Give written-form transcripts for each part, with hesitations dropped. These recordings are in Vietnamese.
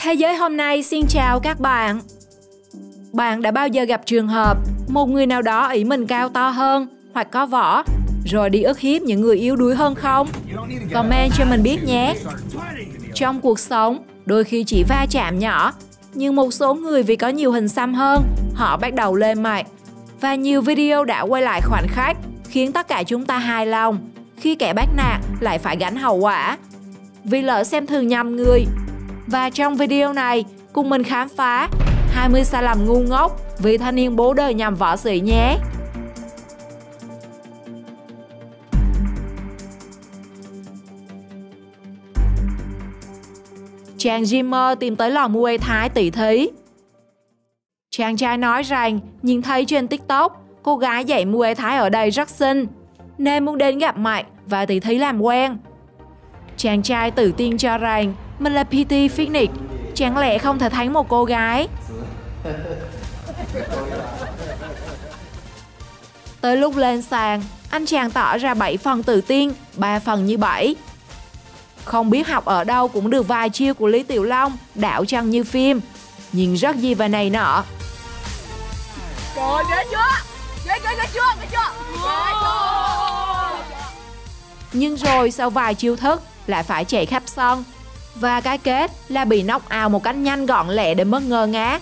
Thế giới hôm nay xin chào các bạn. Bạn đã bao giờ gặp trường hợp một người nào đó ỷ mình cao to hơn hoặc có võ, rồi đi ức hiếp những người yếu đuối hơn không? Comment cho mình biết nhé. Trong cuộc sống, đôi khi chỉ va chạm nhỏ, nhưng một số người vì có nhiều hình xăm hơn, họ bắt đầu lên mặt. Và nhiều video đã quay lại khoảnh khắc khiến tất cả chúng ta hài lòng khi kẻ bắt nạt lại phải gánh hậu quả vì lỡ xem thường nhầm người. Và trong video này, cùng mình khám phá 20 sai lầm ngu ngốc vì thanh niên bố đời nhầm võ sĩ nhé. Chàng gymer tìm tới lò Muay Thái tỷ thí. Chàng trai nói rằng nhìn thấy trên TikTok cô gái dạy Muay Thái ở đây rất xinh nên muốn đến gặp mặt và tỷ thí làm quen. Chàng trai tự tin cho rằng mình là PT Fitness, chẳng lẽ không thể thắng một cô gái. Tới lúc lên sàn, anh chàng tỏ ra 7 phần tự tin, 3 phần như 7. Không biết học ở đâu cũng được vài chiêu của Lý Tiểu Long, đảo chân như phim, nhìn rất gì và này nọ. Trời, ghê chưa? Ghê chưa? Nhưng rồi sau vài chiêu thức lại phải chạy khắp sân. Và cái kết là bị knock out một cách nhanh gọn lẹ đến mức ngơ ngác.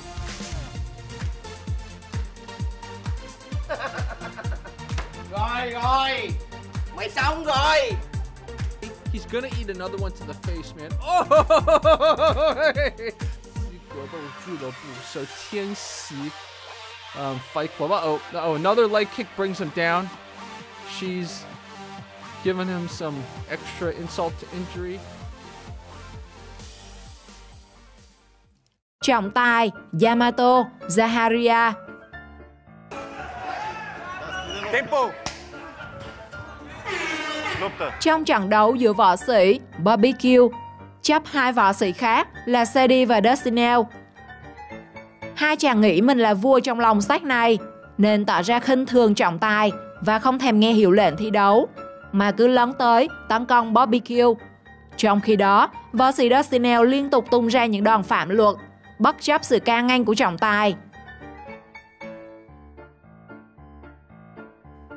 Rồi, mày xong rồi. He's gonna eat another one to the face, man. Fight Club. Oh, another leg kick brings him down. She's giving him some extra insult to injury. Trọng tài Yamato Zaharia. Tempo. Trong trận đấu giữa võ sĩ BBQ chấp hai võ sĩ khác là Sadie và Dustinel. Hai chàng nghĩ mình là vua trong lòng sách này nên tỏ ra khinh thường trọng tài và không thèm nghe hiệu lệnh thi đấu mà cứ lấn tới tấn công BBQ. Trong khi đó, võ sĩ Dustinel liên tục tung ra những đòn phạm luật bất chấp sự can ngăn của trọng tài.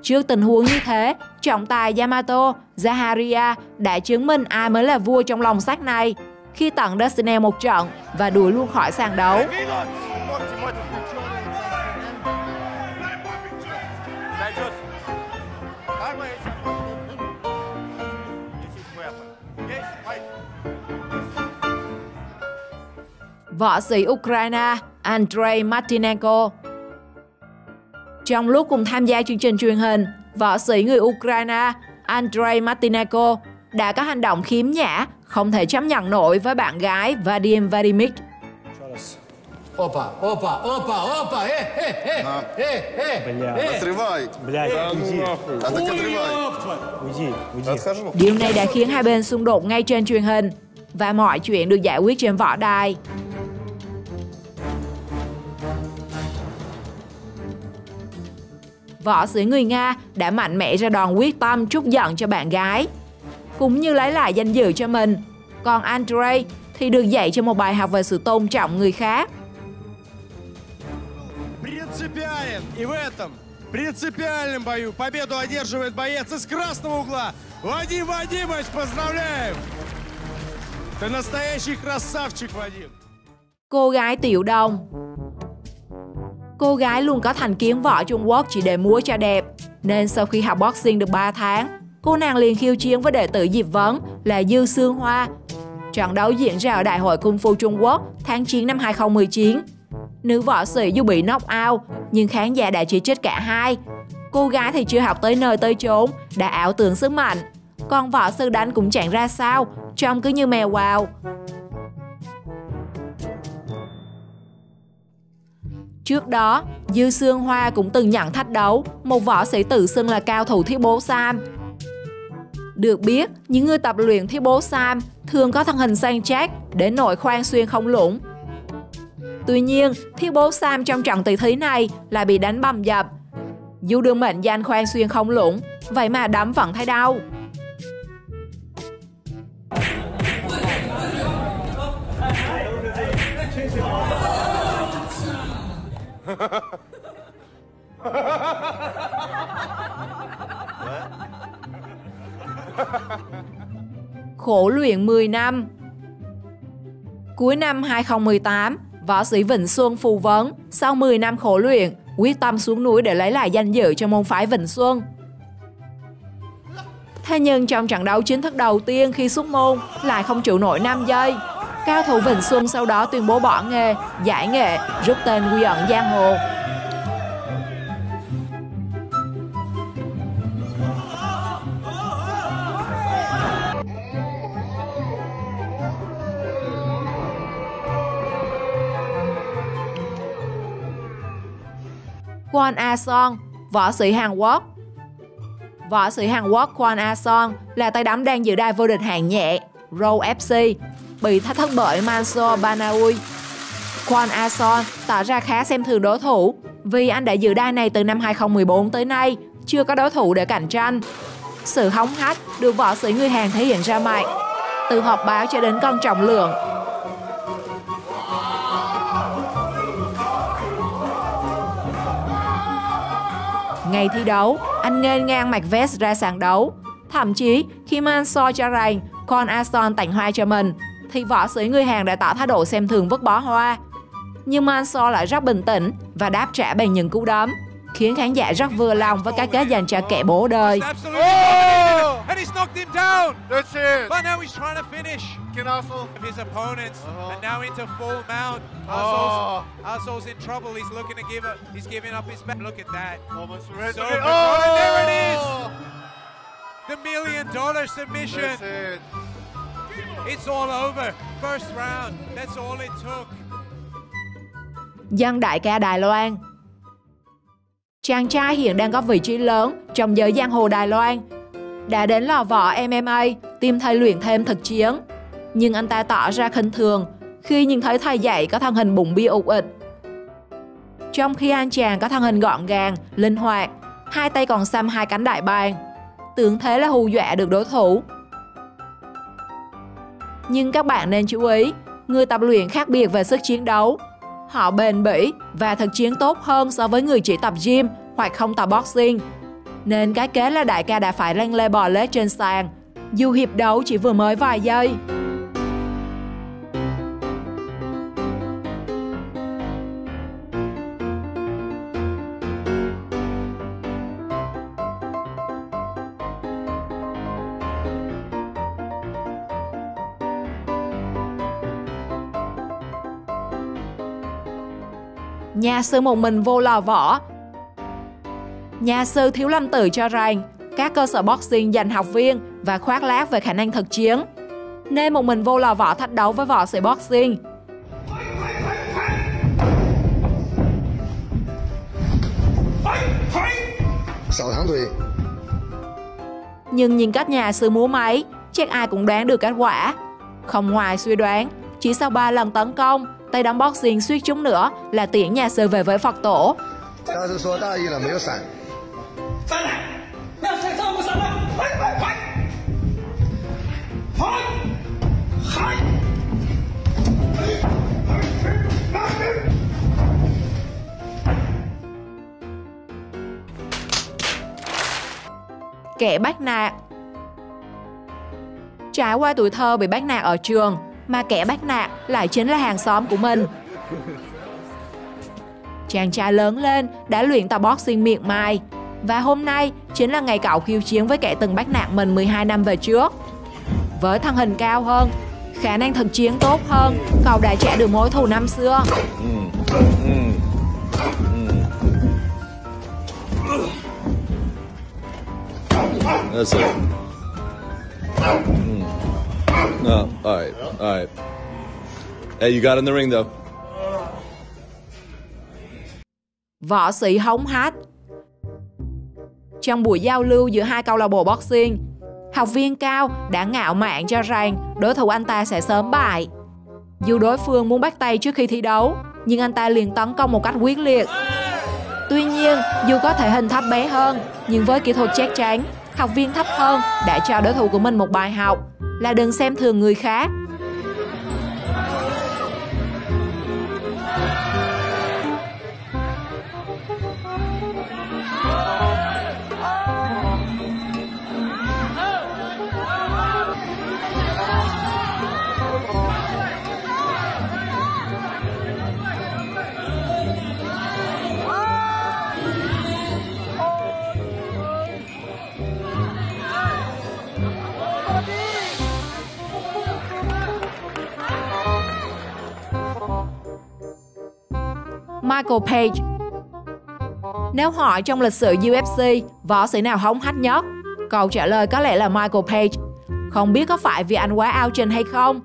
Trước tình huống như thế, trọng tài Yamato Zaharia đã chứng minh ai mới là vua trong lòng sách này khi tặng Dustinel một trận và đuổi luôn khỏi sàn đấu. Võ sĩ Ukraine Andrei Martinenko. Trong lúc cùng tham gia chương trình truyền hình, võ sĩ người Ukraine Andrei Martinenko đã có hành động khiếm nhã, không thể chấp nhận nổi với bạn gái Vadim Vadimich. Điều này đã khiến hai bên xung đột ngay trên truyền hình và mọi chuyện được giải quyết trên võ đài. Võ sĩ người Nga đã mạnh mẽ ra đòn quyết tâm trút giận cho bạn gái, cũng như lấy lại danh dự cho mình. Còn Andrei thì được dạy cho một bài học về sự tôn trọng người khác. Принципиален и в этом принципиальном бою победу одерживает боец из красного угла Вадим Вадимович, поздравляем! Ты настоящий красавчик, Вадим! Cô gái Tiểu Đông. Cô gái luôn có thành kiến võ Trung Quốc chỉ để múa cho đẹp, nên sau khi học boxing được 3 tháng, cô nàng liền khiêu chiến với đệ tử Diệp Vấn là Dư Sương Hoa. Trận đấu diễn ra ở Đại hội Kung Fu Trung Quốc tháng 9 năm 2019. Nữ võ sĩ dù bị knock out, nhưng khán giả đã chỉ trích cả hai. Cô gái thì chưa học tới nơi tới chốn, đã ảo tưởng sức mạnh. Còn võ sư đánh cũng chẳng ra sao, trông cứ như mèo quào. Trước đó, Dư Sương Hoa cũng từng nhận thách đấu một võ sĩ tự xưng là cao thủ thiết bố Sam. Được biết, những người tập luyện thiết bố Sam thường có thân hình săn chắc đến nỗi khoan xuyên không lũng. Tuy nhiên, thiết bố Sam trong trận tỷ thí này lại bị đánh bầm dập. Dù được mệnh danh khoan xuyên không lũng, vậy mà đấm vẫn thấy đau. Khổ luyện 10 năm. Cuối năm 2018, võ sĩ Vịnh Xuân phù vấn sau 10 năm khổ luyện, quyết tâm xuống núi để lấy lại danh dự cho môn phái Vịnh Xuân. Thế nhưng trong trận đấu chính thức đầu tiên khi xuất môn lại không trụ nổi 5 giây. Cao thủ Vịnh Xuân sau đó tuyên bố bỏ nghề, giải nghệ, rút tên quy ẩn giang hồ. Kwon A Song, võ sĩ Hàn Quốc. Võ sĩ Hàn Quốc Kwon A Song là tay đấm đang giữ đai vô địch hạng nhẹ Row FC, bị thách thức bởi Mansoor Banaui. Kwon A Song tỏ ra khá xem thường đối thủ vì anh đã giữ đai này từ năm 2014 tới nay, chưa có đối thủ để cạnh tranh. Sự hống hách được võ sĩ người Hàn thể hiện ra mạnh, từ họp báo cho đến cân trọng lượng. Ngày thi đấu, anh nghênh ngang mặc vest ra sàn đấu. Thậm chí, khi Mansoor cho rằng Kwon A Song tặng hoa cho mình, thì võ sĩ người Hàn đã tỏ thái độ xem thường vứt bó hoa. Nhưng Mansoor lại rất bình tĩnh và đáp trả bằng những cú đấm, khiến khán giả rất vừa lòng với cái kết dành cho kẻ bố đời. The $1 million submission. It's all over. First round. That's all it took. Dân đại ca Đài Loan. Chàng trai hiện đang có vị trí lớn trong giới giang hồ Đài Loan. Đã đến lò võ MMA tìm thầy luyện thêm thực chiến. Nhưng anh ta tỏ ra khinh thường khi nhìn thấy thầy dạy có thân hình bụng bia ụt ịch. Trong khi anh chàng có thân hình gọn gàng, linh hoạt, hai tay còn xăm hai cánh đại bàng. Tưởng thế là hù dọa được đối thủ. Nhưng các bạn nên chú ý, người tập luyện khác biệt về sức chiến đấu. Họ bền bỉ và thực chiến tốt hơn so với người chỉ tập gym hoặc không tập boxing. Nên cái kế là đại ca đã phải lăn lê bò lết trên sàn, dù hiệp đấu chỉ vừa mới vài giây. Nhà sư một mình vô lò võ. Nhà sư Thiếu Lâm Tự cho rằng các cơ sở boxing dành học viên và khoác lác về khả năng thực chiến, nên một mình vô lò võ thách đấu với võ sĩ boxing. Nhưng nhìn cách nhà sư múa máy, chắc ai cũng đoán được kết quả. Không ngoài suy đoán, chỉ sau 3 lần tấn công, tay đấm boxing suýt chút nữa là tiễn nhà sư về với Phật tổ. Kẻ bắt nạt. Trải qua tuổi thơ bị bắt nạt ở trường, mà kẻ bắt nạt lại chính là hàng xóm của mình. Chàng trai lớn lên đã luyện tập boxing miệt mài, và hôm nay chính là ngày cậu khiêu chiến với kẻ từng bắt nạt mình 12 năm về trước. Với thân hình cao hơn, khả năng thực chiến tốt hơn, cậu đã trả được mối thù năm xưa. That's it. No, all right. Hey, you got in the ring though. Võ sĩ hống hách. Trong buổi giao lưu giữa hai câu lạc bộ boxing, học viên Cao đã ngạo mạn cho rằng đối thủ anh ta sẽ sớm bại. Dù đối phương muốn bắt tay trước khi thi đấu, nhưng anh ta liền tấn công một cách quyết liệt. Tuy nhiên, dù có thể hình thấp bé hơn, nhưng với kỹ thuật chắc chắn, học viên thấp hơn đã cho đối thủ của mình một bài học là đừng xem thường người khác. Michael Page. Nếu hỏi trong lịch sử UFC, võ sĩ nào hống hách nhất? Câu trả lời có lẽ là Michael Page. Không biết có phải vì anh quá ao trình hay không,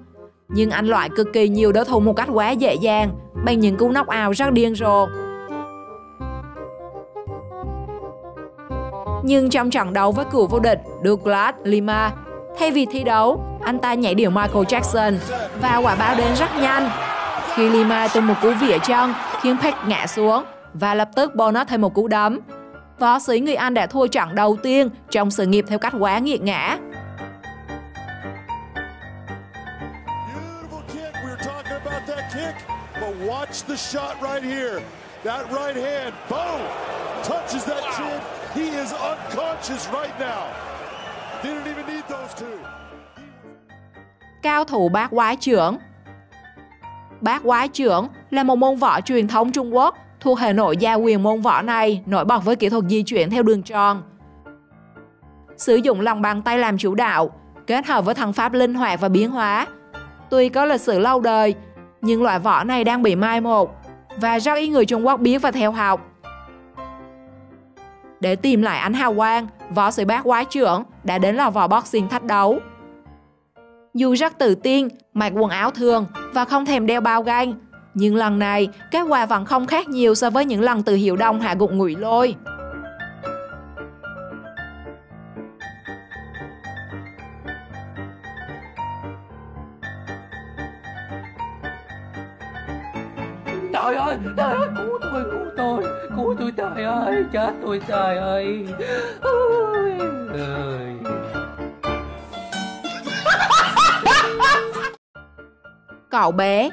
nhưng anh loại cực kỳ nhiều đối thủ một cách quá dễ dàng bằng những cú knock-out rất điên rồ. Nhưng trong trận đấu với cựu vô địch Douglas Lima, thay vì thi đấu, anh ta nhảy điệu Michael Jackson và quả báo đến rất nhanh. Khi Lima tung một cú vỉa chân khiến Page ngã xuống và lập tức bonus thêm một cú đấm, võ sĩ người Anh đã thua trận đầu tiên trong sự nghiệp theo cách quá nghiệt ngã. Watch the shot right here. That right hand, boom, touches that chin. He is unconscious right now. Didn't even need those two. Cao thủ bát quái chưởng. Bát quái chưởng là một môn võ truyền thống Trung Quốc thuộc hệ nội gia quyền. Môn võ này nổi bật với kỹ thuật di chuyển theo đường tròn, sử dụng lòng bàn tay làm chủ đạo, kết hợp với thân pháp linh hoạt và biến hóa. Tuy có lịch sử lâu đời, nhưng loại võ này đang bị mai một và rất ít người Trung Quốc biết và theo học. Để tìm lại ánh hào quang, võ sĩ bát quái chưởng đã đến lò võ boxing thách đấu. Dù rất tự tin, mặc quần áo thường và không thèm đeo bao găng, nhưng lần này kết quả vẫn không khác nhiều so với những lần từ Hiệu Đông hạ gục Ngụy Lôi. Trời ơi, cứu tôi, trời ơi, chết tôi, trời ơi. Cậu bé.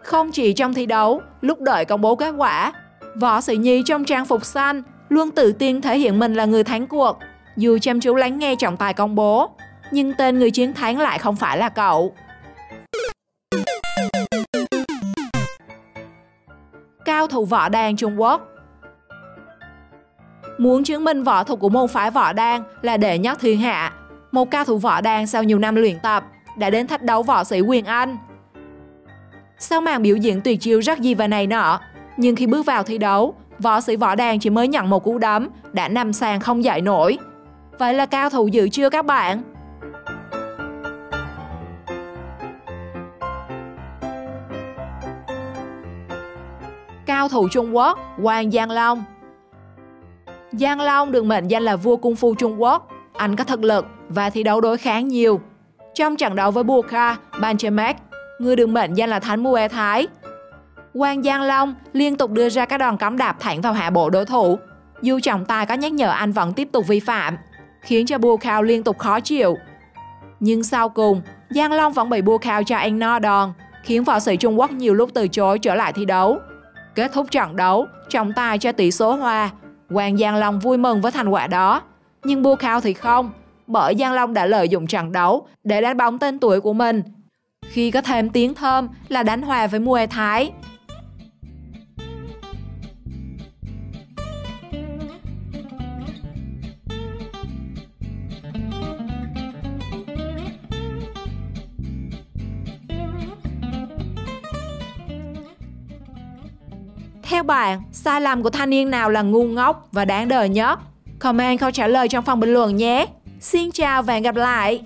Không chỉ trong thi đấu, lúc đợi công bố kết quả, võ sĩ Nhi trong trang phục xanh luôn tự tin thể hiện mình là người thắng cuộc. Dù chăm chú lắng nghe trọng tài công bố, nhưng tên người chiến thắng lại không phải là cậu. Cao thủ võ đàn Trung Quốc. Muốn chứng minh võ thuật của môn phái võ đàn là đệ nhất thiên hạ, một cao thủ võ đàn sau nhiều năm luyện tập đã đến thách đấu võ sĩ quyền Anh. Sau màn biểu diễn tuyệt chiêu rất gì và này nọ, nhưng khi bước vào thi đấu, võ sĩ võ đàn chỉ mới nhận một cú đấm đã nằm sàn không dậy nổi. Vậy là cao thủ dữ chưa các bạn? Cao thủ Trung Quốc Wang Jianlong. Jianlong được mệnh danh là vua cung phu Trung Quốc. Anh có thực lực và thi đấu đối kháng nhiều. Trong trận đấu với Burkhard Benchmark, người được mệnh danh là thánh Muay Thái, Wang Jianlong liên tục đưa ra các đòn cắm đạp thẳng vào hạ bộ đối thủ. Dù trọng tài có nhắc nhở anh vẫn tiếp tục vi phạm, khiến cho Burkhard liên tục khó chịu. Nhưng sau cùng, Jianlong vẫn bị Burkhard cho anh no đòn, khiến võ sĩ Trung Quốc nhiều lúc từ chối trở lại thi đấu. Kết thúc trận đấu, trọng tài cho tỷ số hòa. Wang Jianlong vui mừng với thành quả đó, nhưng Burkhard thì không, bởi Jianlong đã lợi dụng trận đấu để đánh bóng tên tuổi của mình, khi có thêm tiếng thơm là đánh hòa với Muay Thái. Theo bạn, sai lầm của thanh niên nào là ngu ngốc và đáng đời nhất? Comment câu trả lời trong phần bình luận nhé! Xin chào và hẹn gặp lại!